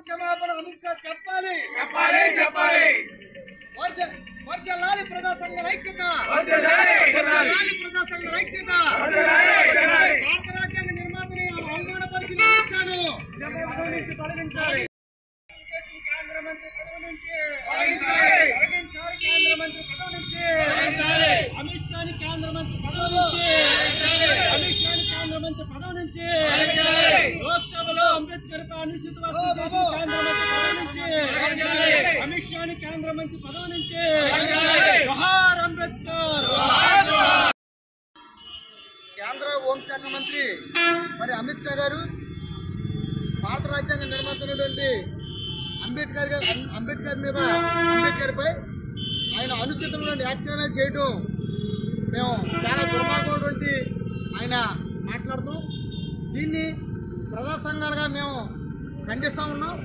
క్షమాపణ అమిత్ షా చెప్పాలి. వర్ధిల్లాలి ప్రజా సంఘాల ఐక్యత. వర్ధిల్లాలి ప్రజా సంఘాల ఐక్యత. భారత రాజ్యాంగ నిర్మాతని అవమానపరిచిన అమిత్ షాను తొలగించాలి. కేంద్ర మంత్రి పదవి నుంచి తొలగించాలి. కేంద్ర మంత్రి పదవి నుంచి అమిత్ షాని కేంద్ర మంత్రి పదవి నుంచి అమిత్ షాని కేంద్ర మంత్రి పదవి నుంచి లోక్సభలో అంబేద్కర్ పై అనుచిత వ్యాఖ్యలు చేసిన కేంద్ర మంత్రి పదవి నుంచి అమిత్ షాని కేంద్ర మంత్రి పదవి నుంచి జోహార్ అంబేద్కర్. కేంద్ర హోంశాఖ మంత్రి మరి అమిత్ షా గారు భారత రాజ్యాంగ నిర్మాతైనటువంటి అంబేద్కర్పై ఆయన అనుచితమైన వ్యాఖ్యలు చేయడం మేము చాలా దుర్మార్గమైనటువంటి ఆయన మాట్లాడుతూ దీన్ని ప్రజా సంఘాలుగా మేము ఖండిస్తూ ఉన్నాం.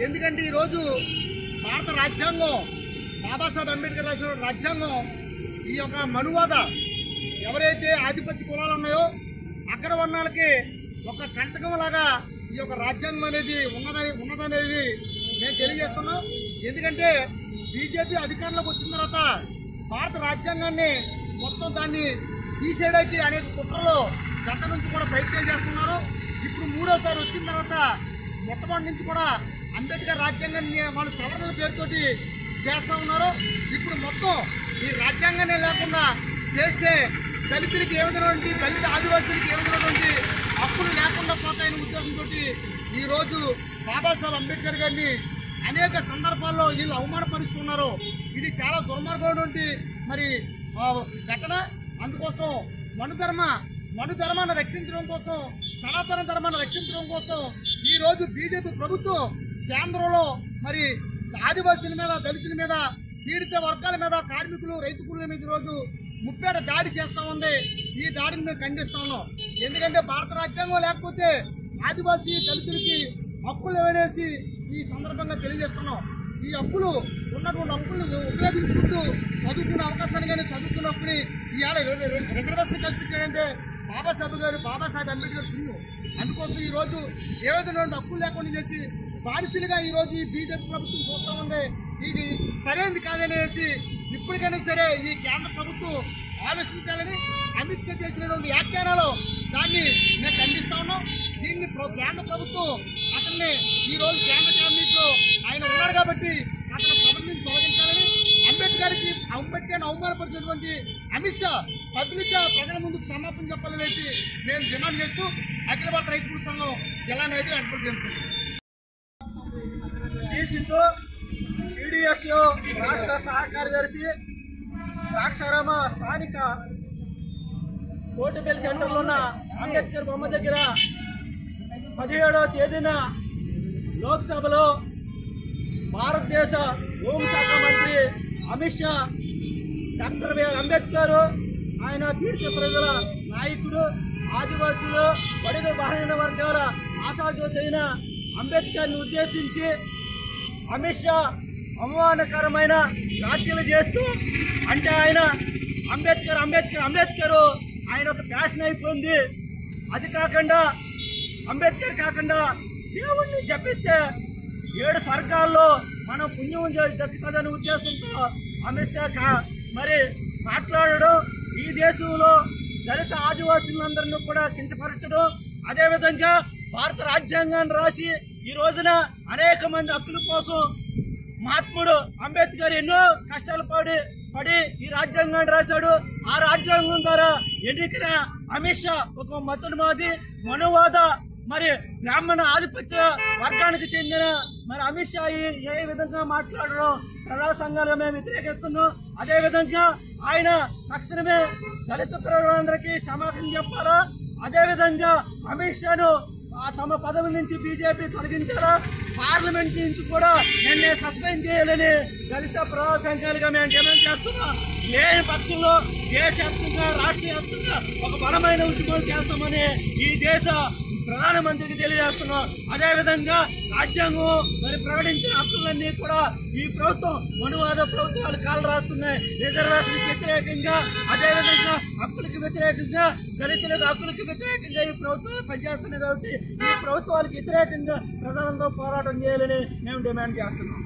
ఎందుకంటే ఈరోజు భారత రాజ్యాంగం బాబాసాహెబ్ అంబేద్కర్ రాసిన రాజ్యాంగం ఈ యొక్క మనువాద ఎవరైతే ఆధిపత్య కులాలు ఉన్నాయో అగ్రవర్ణాలకి ఒక కంటకం లాగా ఈ యొక్క రాజ్యాంగం అనేది ఉన్నదనేది మేము తెలియజేస్తున్నాం. ఎందుకంటే బీజేపీ అధికారంలోకి వచ్చిన తర్వాత భారత రాజ్యాంగాన్ని మొత్తం దాన్ని తీసేయడానికి అనేక కుట్రలు గత నుంచి కూడా ప్రయత్నం చేస్తున్నారు. ఇప్పుడు మూడోసారి వచ్చిన తర్వాత మొట్టమొదటి నుంచి కూడా అంబేద్కర్ రాజ్యాంగాన్ని వాళ్ళు సవరణల పేరుతోటి చేస్తూ ఉన్నారు. ఇప్పుడు మొత్తం ఈ రాజ్యాంగాన్ని లేకుండా చేస్తే దళితులకి ఏ విధమైనటువంటి దళిత ఆదివాసులకి ఏ విధమైనటువంటి హక్కులు లేకుండా పోతాయనే ఉద్దేశంతో ఈరోజు బాబాసాహెబ్ అంబేద్కర్ గారిని అనేక సందర్భాల్లో వీళ్ళు అవమానపరుస్తున్నారు. ఇది చాలా దుర్మార్గమైనటువంటి మరి ఘటన. అందుకోసం మనుధర్మాన్ని రక్షించడం కోసం, సనాతన ధర్మాన్ని రక్షించడం కోసం ఈరోజు బీజేపీ ప్రభుత్వం కేంద్రంలో మరి ఆదివాసుల మీద, దళితుల మీద, పీడిత వర్గాల మీద, కార్మికులు, రైతు కూలీల మీద ఈరోజు ముప్పేట దాడి చేస్తూ ఉంది. ఈ దాడిని మేము ఖండిస్తా ఉన్నాం. ఎందుకంటే భారత రాజ్యాంగం లేకపోతే ఆదివాసీ దళితులకి హక్కులు ఇవ్వనేసి ఈ సందర్భంగా తెలియజేస్తున్నాం. ఈ హక్కులు ఉన్నటువంటి హక్కులను ఉపయోగించుకుంటూ చదువుకునే అవకాశాన్ని కానీ చదువుకున్న హక్కుని ఇవాళ రిజర్వేషన్ కల్పించాడంటే బాబాసాహెబ్ అంబేద్కర్ పుణ్యం. అందుకోసం ఈరోజు ఏ విధంగా హక్కులు లేకుండా చేసి బానిసలుగా ఈరోజు ఈ బీజేపీ ప్రభుత్వం చూస్తూ ఉంది. ఇది సరైనది కాదనేసి ఇప్పటికైనా సరే ఈ కేంద్ర ప్రభుత్వం ఆలోచించాలని అమిత్ షా చేసినటువంటి వ్యాఖ్యానాలు దాన్ని మేము ఖండిస్తా ఉన్నాం. దీన్ని కేంద్ర ప్రభుత్వం అతన్ని ఈరోజు కేంద్ర క్యాబినెట్లో ఆయన ఉన్నాడు కాబట్టి అతని పదవి నుంచి తొలగించాలని అంబేద్కర్ని అవమానపరిచినటువంటి అమిత్ షా పబ్లిక్గా ప్రజల ముందుకు క్షమాపణ చెప్పాలనేసి మేము డిమాండ్ చేస్తూ అఖిల భారత రైతు సంఘం జిల్లా నాయకులు ఏర్పాటు చేస్తున్నాం. టీడీఎస్ రాష్ట్ర సహ కార్యదర్శి ద్రాక్షారామ స్థానిక కోటిపల్లి సెంటర్లో ఉన్న అంబేద్కర్ బొమ్మ దగ్గర 17వ తేదీన లోక్సభలో భారతదేశ హోంశాఖ మంత్రి అమిత్ షా డాక్టర్ బిఆర్ అంబేద్కర్ ఆయన పీడిత ప్రజల నాయకుడు, ఆదివాసులు, బడుగు బలహీన వర్గాల ఆశాజ్యోతి అయిన అంబేద్కర్ని ఉద్దేశించి అమిత్ షా అవమానకరమైన వ్యాఖ్యలు చేస్తూ, అంటే ఆయన అంబేద్కర్ ఆయన ఒక ప్యాషన్ అయిపోయింది. అది కాకుండా అంబేద్కర్ కాకుండా దేవుణ్ణి జపిస్తే 7 స్వర్గాల్లో మనం పుణ్యం దక్కుతుందనే ఉద్దేశంతో అమిత్ షా మరి మాట్లాడడం, ఈ దేశంలో దళిత ఆదివాసులందరినీ కూడా కించపరచడం, అదేవిధంగా భారత రాజ్యాంగాన్ని రాసి ఈ రోజున అనేక మంది హక్కుల కోసం మహాత్ముడు అంబేద్కర్ ఎన్నో కష్టాలు పడి ఈ రాజ్యాంగాన్ని రాశాడు. ఆ రాజ్యాంగం ద్వారా ఎన్నికైన అమిత్ షా ఒక మతోన్మాది, మనువాద, మరి బ్రాహ్మణ ఆధిపత్య వర్గానికి చెందిన మరి అమిత్ షా ఏ విధంగా మాట్లాడడం ప్రజా సంఘాలుగా మేము వ్యతిరేకిస్తున్నాం. అదేవిధంగా ఆయన తక్షణమే దళిత ప్రజలందరికీ క్షమాపణ చెప్పాలా, అదేవిధంగా అమిత్ షాను తమ పదవి నుంచి బీజేపీ తొలగించారా, పార్లమెంట్ నుంచి కూడా నిన్నే సస్పెండ్ చేయాలని దళిత ప్రజా సంఘాలుగా మేము డిమాండ్ చేస్తున్నాం. లేని పక్షంలో దేశవ్యాప్తంగా, రాష్ట్ర వ్యాప్తంగా ఒక బలమైన ఉద్యమం చేస్తామని ఈ దేశ ప్రధానమంత్రికి తెలియజేస్తున్నాం. అదేవిధంగా రాజ్యాంగం మరి ప్రకటించిన హక్కులన్నీ కూడా ఈ ప్రభుత్వం మనువాద ప్రభుత్వాలు కాలు రాస్తున్నాయి. రిజర్వేషన్కి వ్యతిరేకంగా, అదేవిధంగా హక్కులకు వ్యతిరేకంగా, దళితులకు హక్కులకు వ్యతిరేకంగా ఈ ప్రభుత్వాలు పనిచేస్తున్నాయి. కాబట్టి ఈ ప్రభుత్వాలకు వ్యతిరేకంగా ప్రజలంతో పోరాటం చేయాలని మేము డిమాండ్ చేస్తున్నాం.